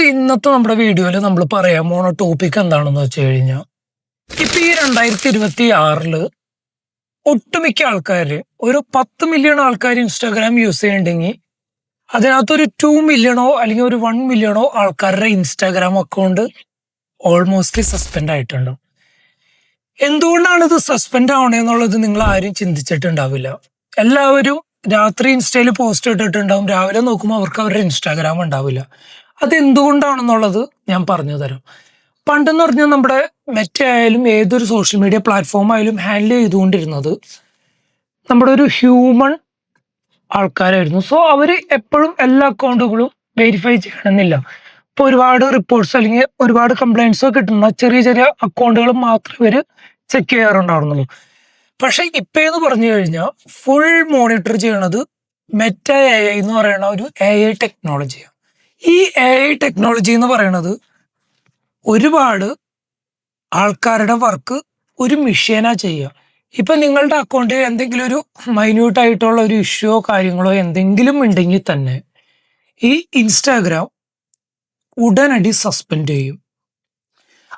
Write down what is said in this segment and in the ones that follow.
ഇന്നത്തെ നമ്മുടെ വീഡിയോയിൽ നമ്മൾ പറയാൻ പോണ ടോപ്പിക് എന്താണെന്ന് വെച്ച് കഴിഞ്ഞാൽ ഇപ്പൊ ഈ 2026 ഒട്ടുമിക്ക ആൾക്കാര് ഒരു 10 മില്യൺ ആൾക്കാർ ഇൻസ്റ്റാഗ്രാം യൂസ് ചെയ്യണ്ടെങ്കിൽ അതിനകത്തൊരു 2 മില്യണോ അല്ലെങ്കിൽ ഒരു 1 മില്യണോ ആൾക്കാരുടെ ഇൻസ്റ്റാഗ്രാം അക്കൗണ്ട് ഓൾമോസ്റ്റ് സസ്പെൻഡ് ആയിട്ടുണ്ട്. എന്തുകൊണ്ടാണ് ഇത് സസ്പെൻഡ് ആവണേന്നുള്ളത് നിങ്ങൾ ആരും ചിന്തിച്ചിട്ടുണ്ടാവില്ല. എല്ലാവരും രാത്രി ഇൻസ്റ്റയിൽ പോസ്റ്റ് ഇട്ടിട്ടുണ്ടാവും, രാവിലെ നോക്കുമ്പോൾ അവർക്ക് അവരുടെ ഇൻസ്റ്റാഗ്രാം ഉണ്ടാവില്ല. അതെന്തുകൊണ്ടാണെന്നുള്ളത് ഞാൻ പറഞ്ഞു തരാം. പണ്ടെന്ന് പറഞ്ഞാൽ നമ്മുടെ മെറ്റ ആയാലും ഏതൊരു സോഷ്യൽ മീഡിയ പ്ലാറ്റ്ഫോം ആയാലും ഹാൻഡിൽ ചെയ്തുകൊണ്ടിരുന്നത് നമ്മുടെ ഒരു ഹ്യൂമൺ ആൾക്കാരായിരുന്നു. അവർ എപ്പോഴും എല്ലാ അക്കൗണ്ടുകളും വെരിഫൈ ചെയ്യണമെന്നില്ല. ഇപ്പോൾ ഒരുപാട് റിപ്പോർട്ട്സ് അല്ലെങ്കിൽ ഒരുപാട് കംപ്ലൈൻസോ കിട്ടുന്ന ചെറിയ ചെറിയ അക്കൗണ്ടുകൾ മാത്രമേ ഇവർ ചെക്ക് ചെയ്യാറുണ്ടായിരുന്നുള്ളൂ. പക്ഷെ ഇപ്പം എന്ന് പറഞ്ഞു കഴിഞ്ഞാൽ ഫുൾ മോണിറ്റർ ചെയ്യണത് മെറ്റ എ ഐ എന്ന് പറയുന്ന ഒരു എ ഐ ടെക്നോളജിയാണ്. ഈ എ ഐ ടെക്നോളജി എന്ന് പറയുന്നത് ഒരുപാട് ആൾക്കാരുടെ വർക്ക് ഒരു മെഷീനാ ചെയ്യുക. ഇപ്പൊ നിങ്ങളുടെ അക്കൗണ്ടിൽ എന്തെങ്കിലും ഒരു മൈന്യൂട്ട് ആയിട്ടുള്ള ഒരു ഇഷ്യൂയോ കാര്യങ്ങളോ എന്തെങ്കിലും ഉണ്ടെങ്കിൽ തന്നെ ഈ ഇൻസ്റ്റാഗ്രാം ഉടനടി സസ്പെൻഡ് ചെയ്യും.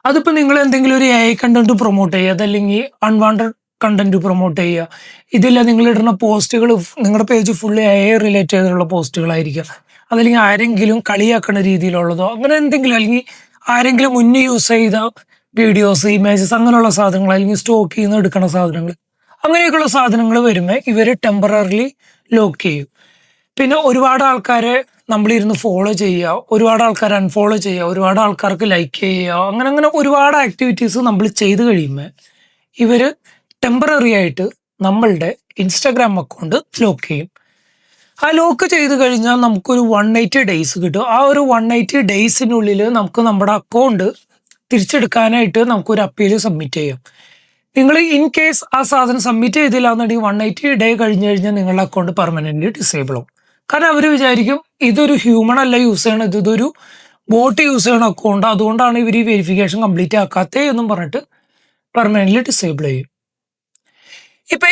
അതിപ്പോ നിങ്ങൾ എന്തെങ്കിലും ഒരു എ ഐ കണ്ടന്റ് പ്രൊമോട്ട് ചെയ്യുക, അതല്ലെങ്കിൽ അൺവാണ്ടഡ് കണ്ടന്റ് പ്രൊമോട്ട് ചെയ്യുക, ഇതില്ല നിങ്ങൾ ഇടുന്ന പോസ്റ്റുകൾ നിങ്ങളുടെ page full A I relate ചെയ്തിട്ടുള്ള പോസ്റ്റുകളായിരിക്കുക, അതല്ലെങ്കിൽ ആരെങ്കിലും കളിയാക്കുന്ന രീതിയിലുള്ളതോ അങ്ങനെ എന്തെങ്കിലും, അല്ലെങ്കിൽ ആരെങ്കിലും മുന്നേ യൂസ് ചെയ്ത വീഡിയോസ് ഇമേജസ് അങ്ങനെയുള്ള സാധനങ്ങൾ, അല്ലെങ്കിൽ സ്റ്റോക്ക് ചെയ്യുന്ന എടുക്കുന്ന സാധനങ്ങൾ, അങ്ങനെയൊക്കെയുള്ള സാധനങ്ങൾ വരുമ്പോൾ ഇവർ ടെമ്പററിലി ലോക്ക് ചെയ്യും. പിന്നെ ഒരുപാട് ആൾക്കാരെ നമ്മളിരുന്ന് ഫോളോ ചെയ്യുക, ഒരുപാട് ആൾക്കാരെ അൺഫോളോ ചെയ്യുക, ഒരുപാട് ആൾക്കാർക്ക് ലൈക്ക് ചെയ്യുക, അങ്ങനെ അങ്ങനെ ഒരുപാട് ആക്ടിവിറ്റീസ് നമ്മൾ ചെയ്ത് കഴിയുമ്പോൾ ഇവർ ടെമ്പററി ആയിട്ട് നമ്മളുടെ ഇൻസ്റ്റാഗ്രാം അക്കൗണ്ട് ലോക്ക് ചെയ്യും. ആ ലോക്ക് ചെയ്ത് കഴിഞ്ഞാൽ നമുക്കൊരു 180 ഡേയ്സ് കിട്ടും. ആ ഒരു 180 ഡേയ്സിനുള്ളിൽ നമുക്ക് നമ്മുടെ അക്കൗണ്ട് തിരിച്ചെടുക്കാനായിട്ട് നമുക്കൊരു അപ്പീൽ സബ്മിറ്റ് ചെയ്യാം. നിങ്ങൾ ഇൻ കേസ് ആ സാധനം സബ്മിറ്റ് ചെയ്തില്ല എന്നുണ്ടെങ്കിൽ 180 ഡേ കഴിഞ്ഞ് കഴിഞ്ഞാൽ നിങ്ങളുടെ അക്കൗണ്ട് പെർമനൻ്റ്ലി ഡിസേബിൾ ആവും. കാരണം അവർ വിചാരിക്കും ഇതൊരു ഹ്യൂമൺ അല്ല യൂസ് ചെയ്യണത്, ഇതൊരു ബോട്ട് യൂസ് ചെയ്യണ അക്കൗണ്ട്, അതുകൊണ്ടാണ് ഇവർ ഈ വെരിഫിക്കേഷൻ കംപ്ലീറ്റ് ആക്കാത്തേ എന്നും പറഞ്ഞിട്ട് പെർമനൻ്റ്ലി ഡിസേബിൾ ചെയ്യും. ഇപ്പൊ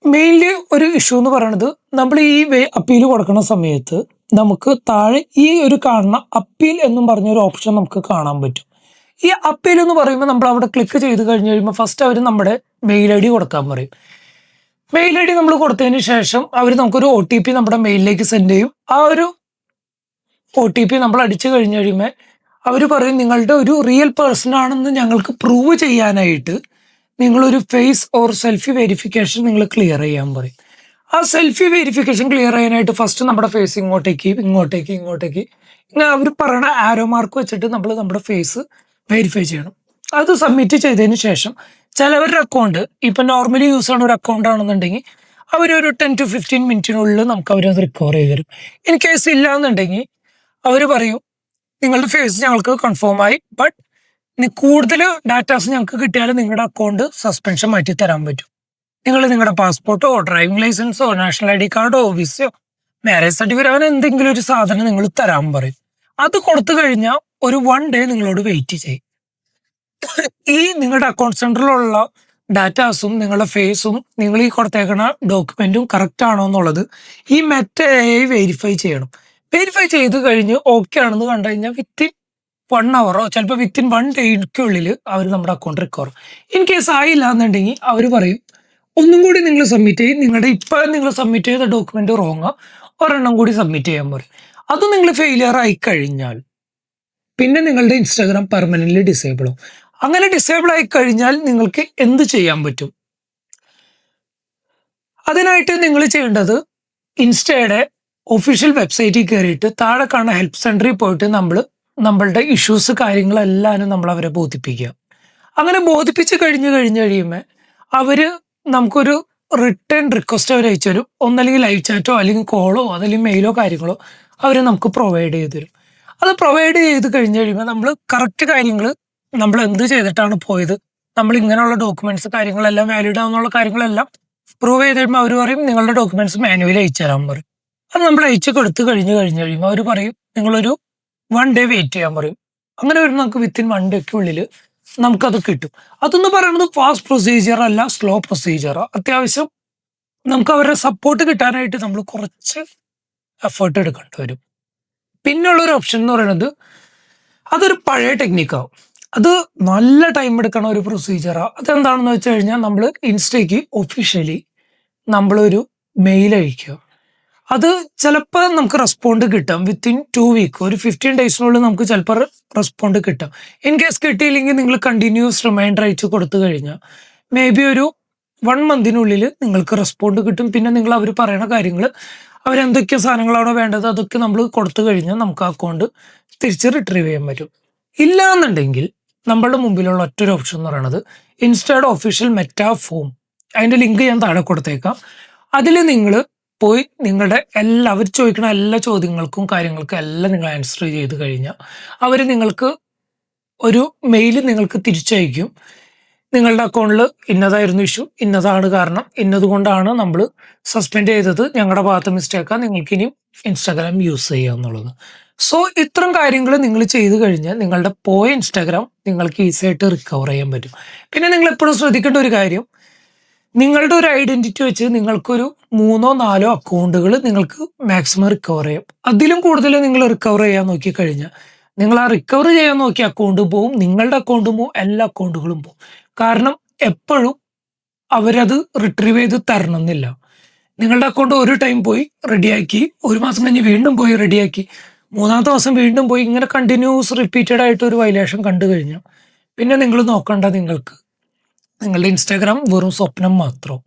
മെയിൻലി ഒരു ഇഷ്യൂ എന്ന് പറയുന്നത് നമ്മൾ ഈ അപ്പീൽ കൊടുക്കുന്ന സമയത്ത് നമുക്ക് താഴെ ഈ ഒരു കാണുന്ന അപ്പീൽ എന്നും പറഞ്ഞ ഒരു ഓപ്ഷൻ നമുക്ക് കാണാൻ പറ്റും. ഈ അപ്പീൽ എന്ന് പറയുമ്പോൾ നമ്മൾ അവിടെ ക്ലിക്ക് ചെയ്ത് കഴിഞ്ഞ് കഴിയുമ്പോൾ ഫസ്റ്റ് അവർ നമ്മുടെ മെയിൽ ഐ ഡി കൊടുക്കാൻ പറയും. മെയിൽ ഐ ഡി നമ്മൾ കൊടുത്തതിന് ശേഷം അവർ നമുക്കൊരു OTP നമ്മുടെ മെയിലിലേക്ക് സെൻഡ് ചെയ്യും. ആ ഒരു OTP നമ്മൾ അടിച്ചു കഴിഞ്ഞ് കഴിയുമ്പോൾ അവർ പറയും നിങ്ങളുടെ ഒരു റിയൽ പേഴ്സൺ ആണെന്ന് ഞങ്ങൾക്ക് പ്രൂവ് ചെയ്യാനായിട്ട് നിങ്ങളൊരു ഫേസ് ഓർ സെൽഫി വെരിഫിക്കേഷൻ നിങ്ങൾ ക്ലിയർ ചെയ്യാൻ പറയും. ആ സെൽഫി വെരിഫിക്കേഷൻ ക്ലിയർ ചെയ്യാനായിട്ട് ഫസ്റ്റ് നമ്മുടെ ഫേസ് ഇങ്ങോട്ടേക്ക് ഇങ്ങനെ അവർ പറയണ ആരോ മാർക്ക് വെച്ചിട്ട് നമ്മൾ നമ്മുടെ ഫേസ് വെരിഫൈ ചെയ്യണം. അത് സബ്മിറ്റ് ചെയ്തതിന് ശേഷം ചിലവരുടെ അക്കൗണ്ട് ഇപ്പം നോർമലി യൂസ് ചെയ്യുന്ന ഒരു അക്കൗണ്ട് ആണെന്നുണ്ടെങ്കിൽ അവരൊരു 10 to 15 മിനിറ്റിനുള്ളിൽ നമുക്ക് അവരത് റിക്കവർ ചെയ്ത് തരും. ഇൻ കേസ് ഇല്ല എന്നുണ്ടെങ്കിൽ അവർ പറയും നിങ്ങളുടെ ഫേസ് ഞങ്ങൾക്ക് കൺഫേം ആയി, ബട്ട് കൂടുതൽ ഡാറ്റാസ് ഞങ്ങൾക്ക് കിട്ടിയാൽ നിങ്ങളുടെ അക്കൗണ്ട് സസ്പെൻഷൻ മാറ്റി തരാൻ പറ്റും. നിങ്ങൾ നിങ്ങളുടെ പാസ്പോർട്ടോ ഡ്രൈവിംഗ് ലൈസൻസോ നാഷണൽ ID കാർഡോ വിസയോ മാരേജ് സർട്ടിഫിക്കറ്റ് അങ്ങനെ എന്തെങ്കിലും ഒരു സാധനം നിങ്ങൾ തരാൻ പറയും. അത് കൊടുത്തു കഴിഞ്ഞാൽ ഒരു 1 ഡേ നിങ്ങളോട് വെയിറ്റ് ചെയ്യും. ഈ നിങ്ങളുടെ അക്കൗണ്ട് സെൻറ്ററിലുള്ള ഡാറ്റാസും നിങ്ങളുടെ ഫേസും നിങ്ങൾ ഈ കൊടുത്തേക്കുന്ന ഡോക്യുമെന്റും കറക്റ്റ് ആണോ എന്നുള്ളത് ഈ മെറ്റ AI വെരിഫൈ ചെയ്യണം. വെരിഫൈ ചെയ്ത് കഴിഞ്ഞ് ഓക്കെ ആണെന്ന് കണ്ടു കഴിഞ്ഞാൽ വിത്തിൻ 1 hour ചിലപ്പോൾ വിത്തിൻ 1 ഡേയ്ക്കുള്ളിൽ അവർ നമ്മുടെ അക്കൗണ്ട് റിക്കവർ. ഇൻ കേസ് ആയില്ല എന്നുണ്ടെങ്കിൽ അവർ പറയും ഒന്നും കൂടി നിങ്ങൾ സബ്മിറ്റ് ചെയ്യും, നിങ്ങളുടെ ഇപ്പം നിങ്ങൾ സബ്മിറ്റ് ചെയ്ത ഡോക്യുമെന്റ് റോങ്ങാ, ഒരെണ്ണം കൂടി സബ്മിറ്റ് ചെയ്യാൻ പറയും. അത് നിങ്ങൾ ഫെയിലിയർ ആയി കഴിഞ്ഞാൽ പിന്നെ നിങ്ങളുടെ ഇൻസ്റ്റാഗ്രാം പെർമനൻ്റ്ലി ഡിസേബിൾ ആവും. അങ്ങനെ ഡിസേബിൾ ആയി കഴിഞ്ഞാൽ നിങ്ങൾക്ക് എന്ത് ചെയ്യാൻ പറ്റും? അതിനായിട്ട് നിങ്ങൾ ചെയ്യേണ്ടത് ഇൻസ്റ്റയുടെ ഒഫീഷ്യൽ വെബ്സൈറ്റിൽ കയറിയിട്ട് താഴെ കാണുന്ന ഹെൽപ്പ് സെന്ററിൽ പോയിട്ട് നമ്മളുടെ ഇഷ്യൂസ് കാര്യങ്ങളെല്ലാം നമ്മൾ അവരെ ബോധിപ്പിക്കുക. അങ്ങനെ ബോധിപ്പിച്ച് കഴിയുമ്പോൾ അവര് നമുക്കൊരു റിട്ടേൺ റിക്വസ്റ്റ് അവർ അയച്ചു തരും. ഒന്നല്ലെങ്കിൽ ലൈവ് ചാറ്റോ അല്ലെങ്കിൽ കോളോ അതല്ലെങ്കിൽ മെയിലോ കാര്യങ്ങളോ അവർ നമുക്ക് പ്രൊവൈഡ് ചെയ്ത് തരും. അത് പ്രൊവൈഡ് ചെയ്ത് കഴിയുമ്പോൾ നമ്മൾ കറക്റ്റ് കാര്യങ്ങൾ നമ്മൾ എന്ത് ചെയ്തിട്ടാണ് പോയത്, നമ്മൾ ഇങ്ങനെയുള്ള ഡോക്യുമെന്റ്സ് കാര്യങ്ങളെല്ലാം വാലിഡ് ആവുന്നുള്ള കാര്യങ്ങളെല്ലാം പ്രൂവ് ചെയ്ത് കഴിയുമ്പോൾ അവർ പറയും നിങ്ങളുടെ ഡോക്യുമെന്റ്സ് മാനുവലി അയച്ചു തരാൻ പറയും. അത് നമ്മൾ അയച്ചു കൊടുത്ത് കഴിയുമ്പോൾ അവർ പറയും നിങ്ങളൊരു 1 ഡേ വെയിറ്റ് ചെയ്യാൻ പറയും. അങ്ങനെ വരുമ്പോൾ നമുക്ക് വിത്തിൻ 1 ഡേക്കുള്ളിൽ നമുക്കത് കിട്ടും. അതെന്ന് പറയുന്നത് ഫാസ്റ്റ് പ്രൊസീജിയർ അല്ല, സ്ലോ പ്രൊസീജിയർ. അത്യാവശ്യം നമുക്ക് അവരുടെ സപ്പോർട്ട് കിട്ടാനായിട്ട് നമ്മൾ കുറച്ച് എഫേർട്ട് എടുക്കേണ്ടി വരും. പിന്നുള്ളൊരു ഓപ്ഷൻ എന്ന് പറയുന്നത് അതൊരു പഴയ ടെക്നിക്കാവും. അത് നല്ല ടൈം എടുക്കണ ഒരു പ്രൊസീജിയറാണ്. അതെന്താണെന്ന് വെച്ച് കഴിഞ്ഞാൽ നമ്മൾ ഇൻസ്റ്റയ്ക്ക് ഒഫീഷ്യലി നമ്മളൊരു മെയിൽ അയക്കുക. അത് ചിലപ്പോൾ നമുക്ക് റെസ്പോണ്ട് കിട്ടാം വിത്തിൻ 2 വീക്ക്, ഒരു 15 ഡേയ്സിനുള്ളിൽ നമുക്ക് ചിലപ്പോൾ റെസ്പോണ്ട് കിട്ടാം. ഇൻ കേസ് കിട്ടിയില്ലെങ്കിൽ നിങ്ങൾ കണ്ടിന്യൂസ് റിമൈൻഡർ അയച്ച് കൊടുത്തു കഴിഞ്ഞാൽ മേ ബി ഒരു 1 മന്തിനുള്ളിൽ നിങ്ങൾക്ക് റെസ്പോണ്ട് കിട്ടും. പിന്നെ നിങ്ങൾ അവർ പറയുന്ന കാര്യങ്ങൾ, അവരെന്തൊക്കെ സാധനങ്ങളാണോ വേണ്ടത് അതൊക്കെ നമ്മൾ കൊടുത്തു കഴിഞ്ഞാൽ നമുക്ക് ആ അക്കൗണ്ട് തിരിച്ച് റിട്രീവ് ചെയ്യാൻ പറ്റും. ഇല്ല എന്നുണ്ടെങ്കിൽ നമ്മളുടെ മുമ്പിലുള്ള ഒറ്റൊരു ഓപ്ഷൻ എന്ന് പറയുന്നത് ഇൻസ്റ്റയുടെ ഒഫീഷ്യൽ മെറ്റാ ഫോം, അതിൻ്റെ ലിങ്ക് ഞാൻ താഴെ കൊടുത്തേക്കാം. അതിൽ നിങ്ങൾ പോയി നിങ്ങളുടെ അവർ ചോദിക്കുന്ന എല്ലാ ചോദ്യങ്ങൾക്കും കാര്യങ്ങൾക്കും എല്ലാം നിങ്ങൾ ആൻസർ ചെയ്ത് കഴിഞ്ഞാൽ അവർ നിങ്ങൾക്ക് ഒരു മെയിൽ നിങ്ങൾക്ക് തിരിച്ചയക്കും. നിങ്ങളുടെ അക്കൗണ്ടിൽ ഇന്നതായിരുന്നു ഇഷ്യൂ, ഇന്നതാണ് കാരണം, ഇന്നതുകൊണ്ടാണ് നമ്മൾ സസ്പെൻഡ് ചെയ്തത്, ഞങ്ങളുടെ ഭാഗത്ത് മിസ്റ്റേക്കാണ്, നിങ്ങൾക്ക് ഇനിയും ഇൻസ്റ്റാഗ്രാം യൂസ് ചെയ്യുക എന്നുള്ളത്. സോ ഇത്തരം കാര്യങ്ങൾ നിങ്ങൾ ചെയ്ത് കഴിഞ്ഞാൽ നിങ്ങളുടെ പോയ ഇൻസ്റ്റാഗ്രാം നിങ്ങൾക്ക് ഈസി ആയിട്ട് റിക്കവർ ചെയ്യാൻ പറ്റും. പിന്നെ നിങ്ങൾ എപ്പോഴും ശ്രദ്ധിക്കേണ്ട ഒരു കാര്യം, നിങ്ങളുടെ ഒരു ഐഡന്റിറ്റി വെച്ച് നിങ്ങൾക്കൊരു 3-4 അക്കൗണ്ടുകൾ നിങ്ങൾക്ക് മാക്സിമം റിക്കവർ ചെയ്യാം. അതിലും കൂടുതൽ നിങ്ങൾ റിക്കവർ ചെയ്യാൻ നോക്കിക്കഴിഞ്ഞാൽ നിങ്ങൾ ആ റിക്കവർ ചെയ്യാൻ നോക്കിയ അക്കൗണ്ട് പോവും, നിങ്ങളുടെ അക്കൗണ്ടും പോവും, എല്ലാ അക്കൗണ്ടുകളും പോവും. കാരണം എപ്പോഴും അവരത് റിട്രീവ് ചെയ്ത് തരണം എന്നില്ല. നിങ്ങളുടെ അക്കൗണ്ട് ഒരു ടൈം പോയി റെഡിയാക്കി, 1 മാസം കഴിഞ്ഞ് വീണ്ടും പോയി റെഡിയാക്കി, 3-ാമത്തെ ദിവസം വീണ്ടും പോയി, ഇങ്ങനെ കണ്ടിന്യൂസ് റിപ്പീറ്റഡ് ആയിട്ട് ഒരു വയലേഷൻ കണ്ടു കഴിഞ്ഞാൽ പിന്നെ നിങ്ങൾ നോക്കണ്ട, നിങ്ങൾക്ക് നിങ്ങളുടെ ഇൻസ്റ്റാഗ്രാം വെറും സ്വപ്നം മാത്രം.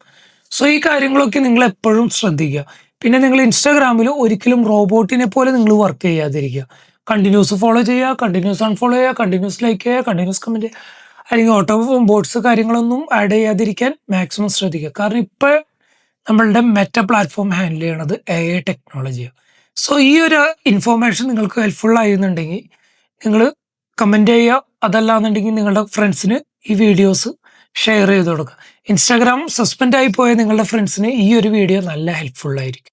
സോ ഈ കാര്യങ്ങളൊക്കെ നിങ്ങൾ എപ്പോഴും ശ്രദ്ധിക്കുക. പിന്നെ നിങ്ങൾ ഇൻസ്റ്റാഗ്രാമിൽ ഒരിക്കലും റോബോട്ടിനെ പോലെ നിങ്ങൾ വർക്ക് ചെയ്യാതിരിക്കുക. കണ്ടിന്യൂസ് ഫോളോ ചെയ്യുക, കണ്ടിന്യൂസ് അൺഫോളോ ചെയ്യുക, കണ്ടിന്യൂസ് ലൈക്ക് ചെയ്യുക, കണ്ടിന്യൂസ് കമൻറ്റ് ചെയ്യുക, അല്ലെങ്കിൽ ഓട്ടോ ബോട്ട്സ് കാര്യങ്ങളൊന്നും ആഡ് ചെയ്യാതിരിക്കാൻ മാക്സിമം ശ്രദ്ധിക്കുക. കാരണം ഇപ്പോൾ നമ്മളുടെ മെറ്റ പ്ലാറ്റ്ഫോം ഹാൻഡിൽ ചെയ്യണത് AI ടെക്നോളജിയാണ്. സോ ഈ ഒരു ഇൻഫോർമേഷൻ നിങ്ങൾക്ക് ഹെൽപ്ഫുൾ ആയിരുന്നുണ്ടെങ്കിൽ നിങ്ങൾ കമൻറ്റ് ചെയ്യുക. അതല്ലാന്നുണ്ടെങ്കിൽ നിങ്ങളുടെ ഫ്രണ്ട്സിന് ഈ വീഡിയോസ് ഷെയർ ചെയ്ത് കൊടുക്കുക. ഇൻസ്റ്റാഗ്രാം സസ്പെൻഡ് ആയി പോയ നിങ്ങളുടെ ഫ്രണ്ട്സിന് ഈ ഒരു വീഡിയോ നല്ല ഹെൽപ്ഫുൾ ആയിരിക്കും.